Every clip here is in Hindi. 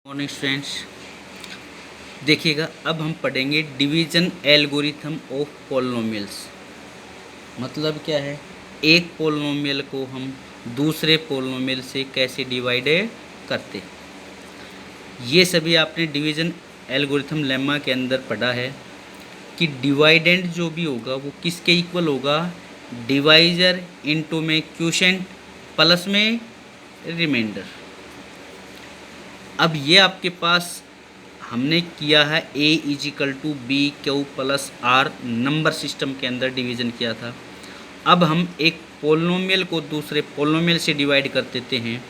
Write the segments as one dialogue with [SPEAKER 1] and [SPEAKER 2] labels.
[SPEAKER 1] मॉर्निंग स्टूडेंट्स, देखिएगा अब हम पढ़ेंगे डिवीजन एल्गोरिथम ऑफ पोलिनोमियल्स। मतलब क्या है, एक पोलिनोमियल को हम दूसरे पोलिनोमियल से कैसे डिवाइड करते। ये सभी आपने डिवीजन एल्गोरिथम लेमा के अंदर पढ़ा है कि डिवाइडेंड जो भी होगा वो किसके इक्वल होगा, डिवाइजर इनटू में क्वोशिएंट प्लस में रिमाइंडर। अब ये आपके पास हमने किया है a equal to B Q plus R number system के अंदर डिवीज़न किया था। अब हम एक पोलिनोमियल को दूसरे पोलिनोमियल से डिवाइड कर देते हैं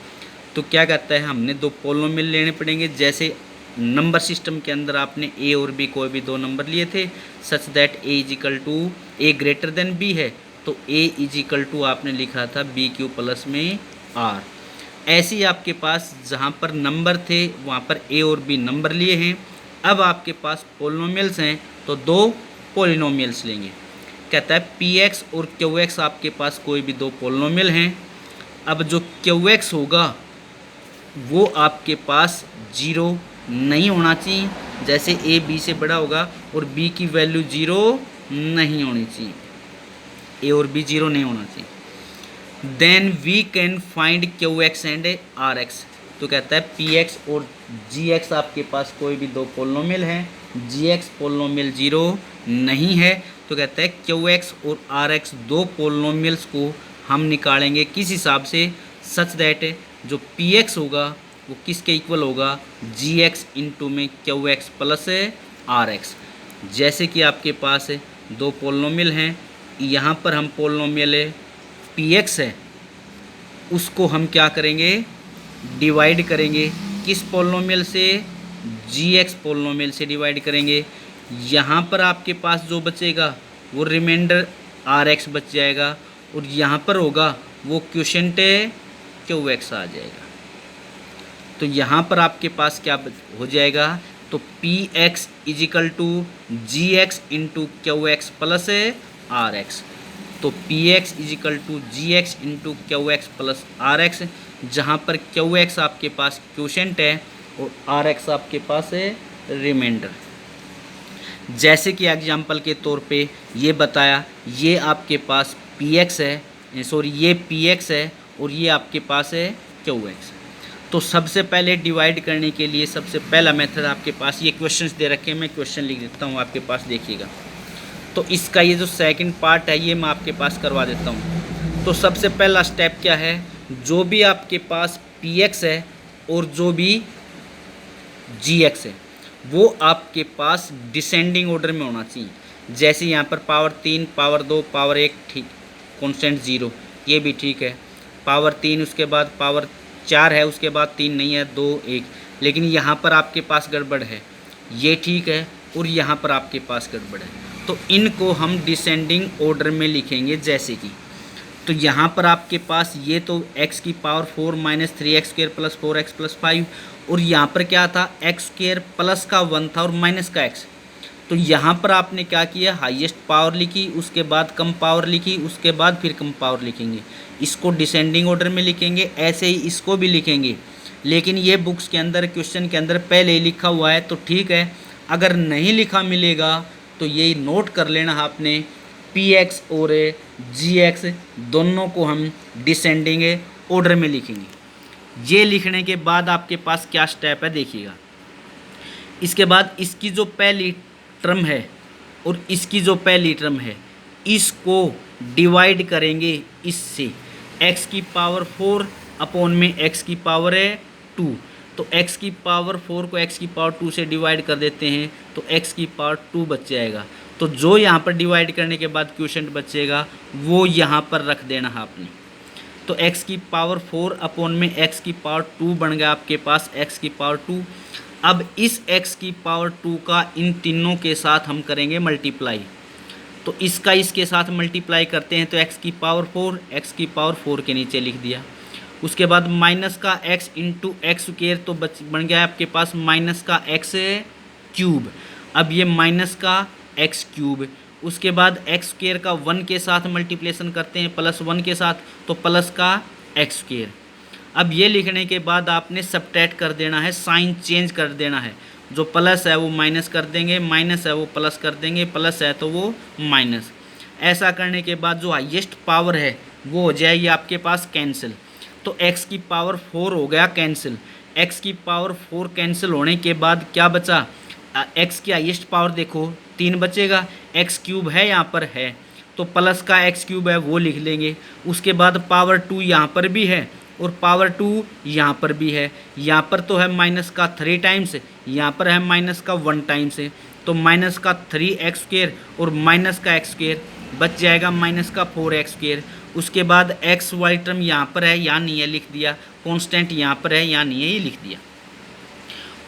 [SPEAKER 1] तो क्या कहता है, हमने दो पोलिनोमियल लेने पड़ेंगे। जैसे नंबर सिस्टम के अंदर आपने a और b कोई भी दो नंबर लिए थे such that a equal to a greater than b है, तो a इजिकल टू आपने लिखा था बी क्यू प्लस में आर। ऐसे ही आपके पास जहाँ पर नंबर थे वहाँ पर ए और बी नंबर लिए हैं। अब आपके पास पोलिनोमियल्स हैं तो दो पोलिनोमियल्स लेंगे। कहता है पी एक्स और क्यू एक्स आपके पास कोई भी दो पोलिनोमियल हैं। अब जो क्यू एक्स होगा वो आपके पास जीरो नहीं होना चाहिए, जैसे ए बी से बड़ा होगा, और बी की वैल्यू जीरो नहीं होनी चाहिए, ए और बी जीरो नहीं होना चाहिए। Then we can find Q X and R X. तो कहता है पी एक्स और जी एक्स आपके पास कोई भी दो पोलिनोमियल हैं, जी एक्स पोलिनोमियल जीरो नहीं है, तो कहता है क्यू एक्स और आर एक्स दो पोलिनोमियल्स को हम निकालेंगे किस हिसाब से, सच दैट जो पी एक्स होगा वो किसके इक्वल होगा, जी एक्स इंटू में Q X plus R X. जैसे कि आपके पास दो पोलिनोमियल हैं, यहाँ पर हम पोलिनोमियल पी एक्स है उसको हम क्या करेंगे, डिवाइड करेंगे किस पोलिनोमियल से, जी एक्स पोलिनोमियल से डिवाइड करेंगे। यहाँ पर आपके पास जो बचेगा वो रिमाइंडर आर एक्स बच जाएगा, और यहाँ पर होगा वो क्वोशिएंट क्यू एक्स आ जाएगा। तो यहाँ पर आपके पास क्या हो जाएगा, तो P X is equal to G X into Q X plus R X. तो P X is equal to G X into Q X plus R X, जहाँ पर क्यू एक्स आपके पास क्वोशिएंट है और आर एक्स आपके पास है रिमाइंडर। जैसे कि एग्जाम्पल के तौर पे ये बताया, ये आपके पास पी एक्स है, सॉरी ये पी एक्स है और ये आपके पास है क्यू एक्स। तो सबसे पहले डिवाइड करने के लिए सबसे पहला मेथड आपके पास ये क्वेश्चंस दे रखे हैं, मैं क्वेश्चन लिख देता हूँ आपके पास, देखिएगा। तो इसका ये जो सेकंड पार्ट है ये मैं आपके पास करवा देता हूँ। तो सबसे पहला स्टेप क्या है, जो भी आपके पास पी एक्स है और जो भी जी एक्स है वो आपके पास डिसेंडिंग ऑर्डर में होना चाहिए। जैसे यहाँ पर पावर 3, पावर 2, पावर 1, ठीक, कॉन्स्टेंट 0, ये भी ठीक है। पावर 3 उसके बाद पावर 4 है, उसके बाद 3 नहीं है, 2, 1। लेकिन यहाँ पर आपके पास गड़बड़ है, ये ठीक है, और यहाँ पर आपके पास गड़बड़ है। तो इनको हम डिसेंडिंग ऑर्डर में लिखेंगे। जैसे कि तो यहाँ पर आपके पास ये तो x की power 4 minus 3x square plus 4x plus 5, और यहाँ पर क्या था, x स्क्वायर प्लस का 1 था और माइनस का x। तो यहाँ पर आपने क्या किया, हाईएस्ट पावर लिखी, उसके बाद कम पावर लिखी, उसके बाद फिर कम पावर लिखेंगे। इसको डिसेंडिंग ऑर्डर में लिखेंगे। ऐसे ही इसको भी लिखेंगे, लेकिन ये बुक्स के अंदर क्वेश्चन के अंदर पहले ही लिखा हुआ है तो ठीक है। अगर नहीं लिखा मिलेगा तो यही नोट कर लेना आपने, पी एक्स और जी एक्स दोनों को हम डिसेंडिंग ऑर्डर में लिखेंगे। ये लिखने के बाद आपके पास क्या स्टेप है, देखिएगा। इसके बाद इसकी जो पहली टर्म है और इसकी जो पहली टर्म है इसको डिवाइड करेंगे इससे, x की पावर 4 अपॉन में x की पावर है 2। तो x की पावर 4 को x की पावर 2 से डिवाइड कर देते हैं तो x की पावर 2 बच जाएगा। तो जो यहाँ पर डिवाइड करने के बाद क्वोशिएंट बचेगा वो यहाँ पर रख देना है आपने। तो x की पावर 4 अपॉन में x की पावर 2 बन गया आपके पास x की पावर 2। अब इस x की पावर 2 का इन तीनों के साथ हम करेंगे मल्टीप्लाई। तो इसका इसके साथ मल्टीप्लाई करते हैं तो x की पावर 4, x की पावर 4 के नीचे लिख दिया। उसके बाद माइनस का x इंटू एक्स स्क्वायर, तो बन गया आपके पास माइनस का x क्यूब। अब ये माइनस का x क्यूब, उसके बाद x स्क्वायर का 1 के साथ मल्टीप्लेशन करते हैं प्लस 1 के साथ, तो प्लस का x स्क्वायर। अब ये लिखने के बाद आपने सबट्रैक्ट कर देना है, साइन चेंज कर देना है। जो प्लस है वो माइनस कर देंगे, माइनस है वो प्लस कर देंगे, प्लस है तो वो माइनस। ऐसा करने के बाद जो हाईएस्ट पावर है वो हो जाएगी आपके पास कैंसिल। तो x की पावर 4 हो गया कैंसिल। x की पावर 4 कैंसिल होने के बाद क्या बचा, x की हाईएस्ट पावर देखो 3 बचेगा, x क्यूब है यहाँ पर है तो प्लस का x क्यूब है वो लिख लेंगे। उसके बाद पावर 2 यहाँ पर भी है और पावर 2 यहाँ पर भी है। यहाँ पर तो है माइनस का 3 टाइम्स, यहाँ पर है माइनस का 1 टाइम्स है, तो माइनस का 3x² और माइनस का x² बच जाएगा माइनस का 4x²। उसके बाद एक्स वाई टर्म यहाँ पर है, यहाँ नहीं है लिख दिया, कांस्टेंट यहाँ पर है, यहाँ नहीं है ये लिख दिया।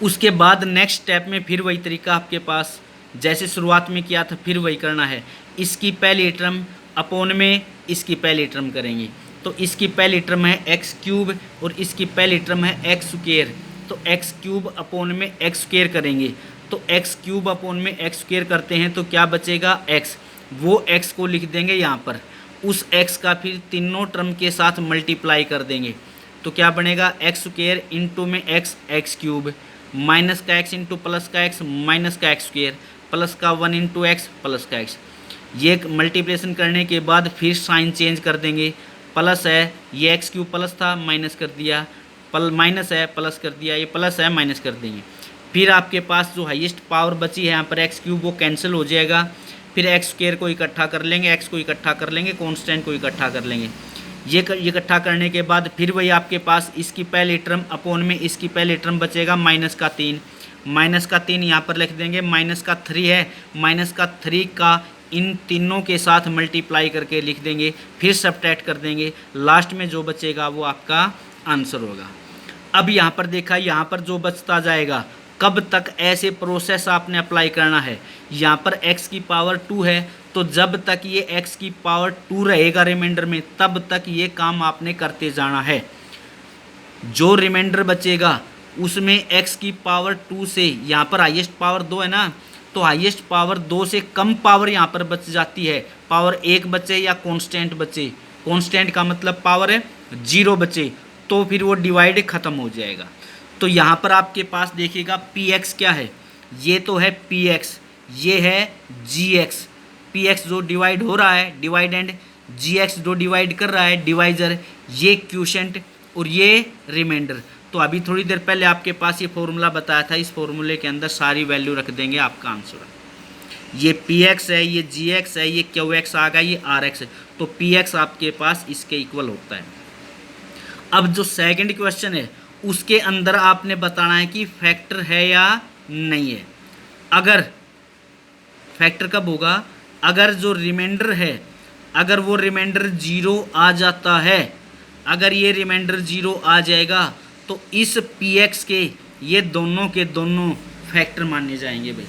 [SPEAKER 1] उसके बाद नेक्स्ट स्टेप में फिर वही तरीका आपके पास जैसे शुरुआत में किया था फिर वही करना है। इसकी पहली टर्म अपॉन में इसकी पहली टर्म करेंगे, तो इसकी पहली टर्म है x³ और इसकी पहली टर्म है x², तो x³ अपॉन में x² करेंगे, तो x³ अपॉन में x² करते हैं तो क्या बचेगा x, वो x को लिख देंगे यहाँ पर, उस x का फिर तीनों टर्म के साथ मल्टीप्लाई कर देंगे तो क्या बनेगा x² इंटू में x³ माइनस का x इंटू प्लस का x माइनस का x² प्लस का 1 इंटू x प्लस का x। ये मल्टीप्लिकेशन करने के बाद फिर साइन चेंज कर देंगे, प्लस है ये x³ प्लस था माइनस कर दिया, माइनस है प्लस कर दिया, ये प्लस है माइनस कर देंगे। फिर आपके पास जो हाईएस्ट पावर बची है यहाँ पर x³ वो कैंसिल हो जाएगा, फिर x² को इकट्ठा कर लेंगे, x को इकट्ठा कर लेंगे, कांस्टेंट को इकट्ठा कर लेंगे। ये इकट्ठा करने के बाद फिर वही आपके पास इसकी पहली टर्म अपॉन में इसकी पहली टर्म बचेगा माइनस का 3, माइनस का 3 यहाँ पर लिख देंगे, माइनस का 3 है, माइनस का 3 का इन तीनों के साथ मल्टीप्लाई करके लिख देंगे, फिर सबट्रैक्ट कर देंगे, लास्ट में जो बचेगा वो आपका आंसर होगा। अब यहाँ पर देखा, यहाँ पर जो बचता जाएगा कब तक ऐसे प्रोसेस आपने अप्लाई करना है। यहाँ पर x की पावर 2 है तो जब तक ये x की पावर 2 रहेगा रिमाइंडर में तब तक ये काम आपने करते जाना है। जो रिमाइंडर बचेगा उसमें x की पावर 2 से, यहाँ पर हाईएस्ट पावर 2 है ना, तो हाईएस्ट पावर 2 से कम पावर यहाँ पर बच जाती है, पावर 1 बचे या कांस्टेंट बचे, कांस्टेंट का मतलब पावर है 0 बचे, तो फिर वो डिवाइड ख़त्म हो जाएगा। तो यहाँ पर आपके पास देखिएगा px क्या है, ये तो है px, ये है gx, px जो डिवाइड हो रहा है डिवाइडेंड, gx जो डिवाइड कर रहा है डिवाइजर, ये क्वोशेंट और ये रिमाइंडर। तो अभी थोड़ी देर पहले आपके पास ये फॉर्मूला बताया था, इस फॉर्मूले के अंदर सारी वैल्यू रख देंगे, आपका आंसर ये px है, ये gx है, ये qx आ गया, ये rx है, तो px आपके पास इसके इक्वल होता है। अब जो सेकंड क्वेश्चन है उसके अंदर आपने बताना है कि फैक्टर है या नहीं है। अगर फैक्टर कब होगा, अगर जो रिमाइंडर है अगर वो रिमाइंडर 0 आ जाता है, अगर ये रिमाइंडर 0 आ जाएगा तो इस px के ये दोनों के दोनों फैक्टर माने जाएंगे भाई,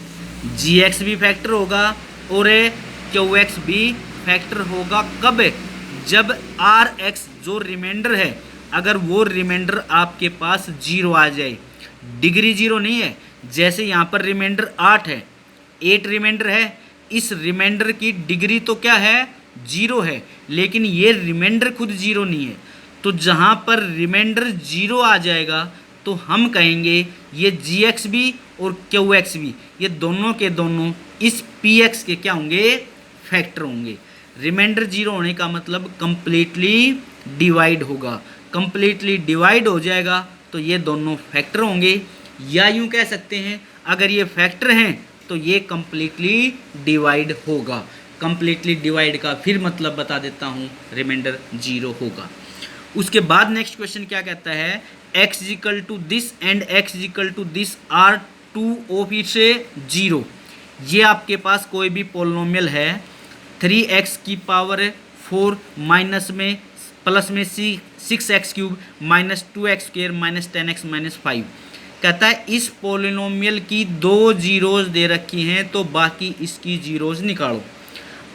[SPEAKER 1] gx भी फैक्टर होगा और qx भी फैक्टर होगा। कब, जब rx जो रिमाइंडर है अगर वो रिमाइंडर आपके पास 0 आ जाए, डिग्री 0 नहीं है, जैसे यहाँ पर रिमाइंडर 8 है, 8 रिमाइंडर है, इस रिमाइंडर की डिग्री तो क्या है 0 है, लेकिन ये रिमाइंडर खुद 0 नहीं है। तो जहाँ पर रिमाइंडर 0 आ जाएगा तो हम कहेंगे ये gx भी और qx भी ये दोनों के दोनों इस px के क्या होंगे, फैक्टर होंगे। रिमाइंडर 0 होने का मतलब कंप्लीटली डिवाइड होगा, कंप्लीटली डिवाइड हो जाएगा तो ये दोनों फैक्टर होंगे, या यूं कह सकते हैं अगर ये फैक्टर हैं तो ये कंप्लीटली डिवाइड होगा। कंप्लीटली डिवाइड का फिर मतलब बता देता हूँ, रिमाइंडर 0 होगा। उसके बाद नेक्स्ट क्वेश्चन क्या कहता है, x equal to this and x equal to this or 2 of its 0। ये आपके पास कोई भी पोलिनोमियल है, 3x की पावर 4 माइनस में प्लस में 6x³ minus 2x² minus 10x minus 5। कहता है इस पोलिनोमियल की 2 जीरोज दे रखी हैं तो बाकी इसकी जीरोज निकालो।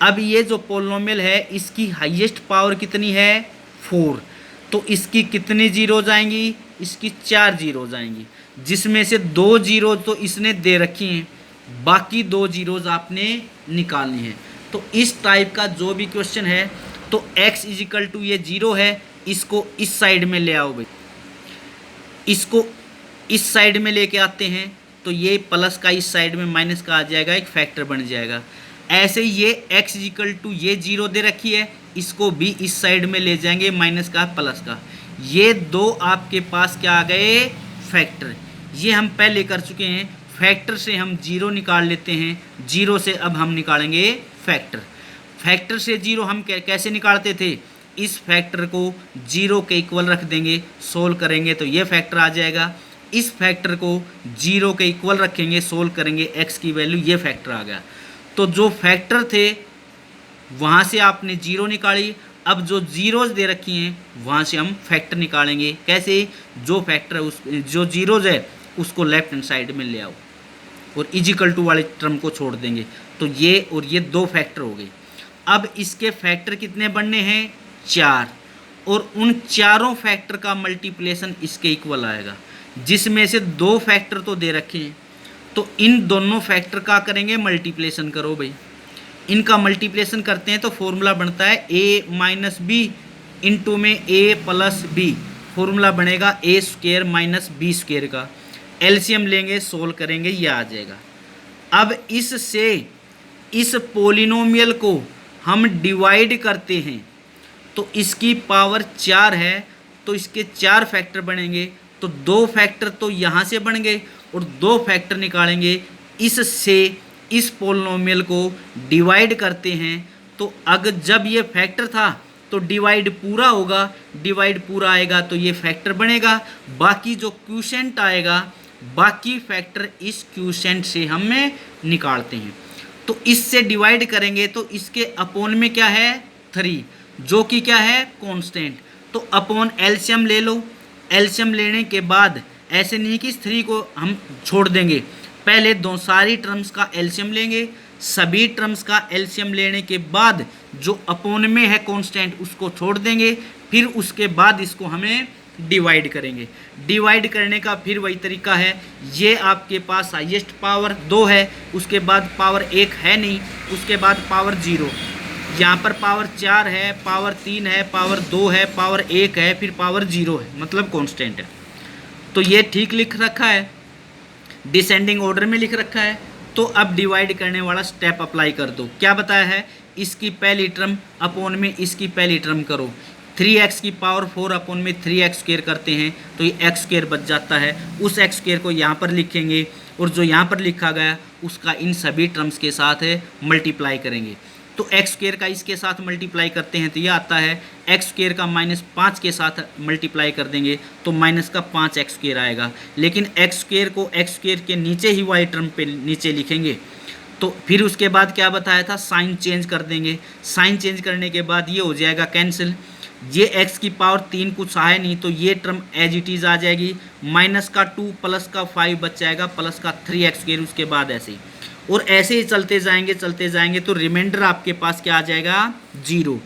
[SPEAKER 1] अब ये जो पोलिनोमियल है इसकी हाईएस्ट पावर कितनी है 4, तो इसकी कितनी जीरोज आएंगी, इसकी 4 जीरोज आएंगी, जिसमें से 2 जीरोज तो इसने दे रखी हैं, बाकी 2 जीरोज आपने निकालनी है। तो इस टाइप का जो भी क्वेश्चन है तो x इजिकल टू ये 0 है, इसको इस साइड में ले आओ भाई, इसको इस साइड में लेके आते हैं तो ये प्लस का इस साइड में माइनस का आ जाएगा, एक फैक्टर बन जाएगा। ऐसे ये x इक्वल टू ये 0 दे रखी है, इसको भी इस साइड में ले जाएंगे माइनस का प्लस का। ये दो आपके पास क्या आ गए, फैक्टर। ये हम पहले कर चुके हैं। फैक्टर से हम 0 निकाल लेते हैं, 0 से अब हम निकालेंगे फैक्टर। फैक्टर से 0 हम कैसे निकालते थे, इस फैक्टर को 0 के इक्वल रख देंगे, सोल्व करेंगे तो ये फैक्टर आ जाएगा। इस फैक्टर को 0 के इक्वल रखेंगे, सोल्व करेंगे, x की वैल्यू, ये फैक्टर आ गया। तो जो फैक्टर थे वहाँ से आपने 0 निकाली, अब जो जीरोज दे रखी हैं वहाँ से हम फैक्टर निकालेंगे। कैसे, जो फैक्टर है उस जो जीरोज है उसको लेफ्ट हैंड साइड में ले आओ और इजिकल टू वाले टर्म को छोड़ देंगे, तो ये और ये दो फैक्टर हो गए। अब इसके फैक्टर कितने बनने हैं, 4, और उन चारों फैक्टर का मल्टीप्लिकेशन इसके इक्वल आएगा, जिसमें से 2 फैक्टर तो दे रखे हैं, तो इन दोनों फैक्टर का करेंगे मल्टीप्लिकेशन। करो भाई, इनका मल्टीप्लिकेशन करते हैं तो फॉर्मूला बनता है a माइनस बी इंटू में a प्लस बी, फॉर्मूला बनेगा a square minus B square का। एलसीएम लेंगे, सोल्व करेंगे, ये आ जाएगा। अब इससे इस पोलिनोमियल को हम डिवाइड करते हैं तो इसकी पावर 4 है, तो इसके 4 फैक्टर बनेंगे, तो 2 फैक्टर तो यहाँ से बन गए और 2 फैक्टर निकालेंगे। इससे इस पोलिनोमियल को डिवाइड करते हैं तो अगर जब ये फैक्टर था तो डिवाइड पूरा होगा, डिवाइड पूरा आएगा तो ये फैक्टर बनेगा। बाकी जो क्वोशिएंट आएगा, बाकी फैक्टर इस क्वोशिएंट से हमें निकालते हैं। तो इससे डिवाइड करेंगे तो इसके अपोन में क्या है, 3, जो कि क्या है, कांस्टेंट। तो अपोन एलसीएम ले लो। एलसीएम लेने के बाद ऐसे नहीं कि इस 3 को हम छोड़ देंगे, पहले सारी टर्म्स का एलसीएम लेंगे। सभी टर्म्स का एलसीएम लेने के बाद जो अपोन में है कांस्टेंट उसको छोड़ देंगे, फिर उसके बाद इसको हमें डिवाइड करेंगे। डिवाइड करने का फिर वही तरीका है, ये आपके पास हाईएस्ट पावर 2 है, उसके बाद पावर 1 है नहीं, उसके बाद पावर 0, यहाँ पर पावर 4 है, पावर 3 है, पावर 2 है, पावर 1 है, फिर पावर 0 है, मतलब कांस्टेंट है। तो ये ठीक लिख रखा है, डिसेंडिंग ऑर्डर में लिख रखा है। तो अब डिवाइड करने वाला स्टेप अप्लाई कर दो। क्या बताया है, इसकी पहली टर्म अपोन में इसकी पहली टर्म करो। 3x की पावर 4 अपोन में 3x स्क्वायर करते हैं तो ये x स्क्वायर बच जाता है। उस x स्क्वायर को यहाँ पर लिखेंगे और जो यहाँ पर लिखा गया उसका इन सभी टर्म्स के साथ मल्टीप्लाई करेंगे। तो x स्क्वायर का इसके साथ मल्टीप्लाई करते हैं तो ये आता है, x स्क्वायर का -5 के साथ मल्टीप्लाई कर देंगे तो माइनस का 5x स्क्वायर आएगा। लेकिन x स्क्वायर को x स्क्वायर के नीचे ही वाई टर्म पे नीचे लिखेंगे। तो फिर उसके बाद क्या बताया था, साइन चेंज कर देंगे। साइन चेंज करने के बाद ये हो जाएगा कैंसिल। ये x की पावर 3 कुछ है नहीं तो ये टर्म एज इट इज़ आ जाएगी। माइनस का 2 प्लस का 5 बच जाएगा, प्लस का 3x स्क्वायर, उसके बाद ऐसे ही और ऐसे ही चलते जाएंगे तो रिमाइंडर आपके पास क्या आ जाएगा, 0।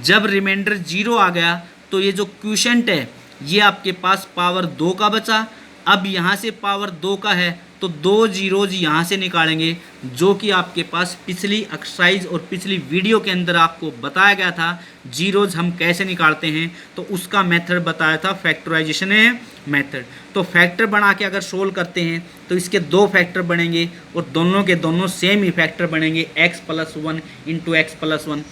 [SPEAKER 1] जब रिमाइंडर 0 आ गया तो ये जो क्वोशिएंट है ये आपके पास पावर 2 का बचा। अब यहाँ से पावर 2 का है तो 2 जीरोज यहाँ से निकालेंगे, जो कि आपके पास पिछली एक्सरसाइज और पिछली वीडियो के अंदर आपको बताया गया था। जीरोज हम कैसे निकालते हैं तो उसका मेथड बताया था, फैक्टराइजेशन मेथड। तो फैक्टर बना के अगर सोल्व करते हैं तो इसके 2 फैक्टर बनेंगे और दोनों के दोनों सेम ही फैक्टर बनेंगे, x+1 इंटू x+1।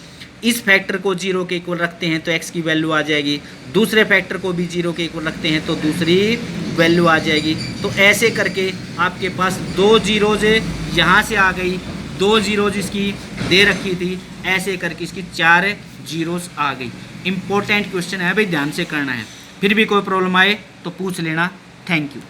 [SPEAKER 1] इस फैक्टर को 0 के इक्वल रखते हैं तो x की वैल्यू आ जाएगी, दूसरे फैक्टर को भी 0 के इक्वल रखते हैं तो दूसरी वैल्यू आ जाएगी। तो ऐसे करके आपके पास 2 जीरोज यहाँ से आ गई, 2 जीरोज इसकी दे रखी थी, ऐसे करके इसकी 4 जीरोज आ गई। इंपॉर्टेंट क्वेश्चन है भाई, ध्यान से करना है। फिर भी कोई प्रॉब्लम आए तो पूछ लेना। Thank you.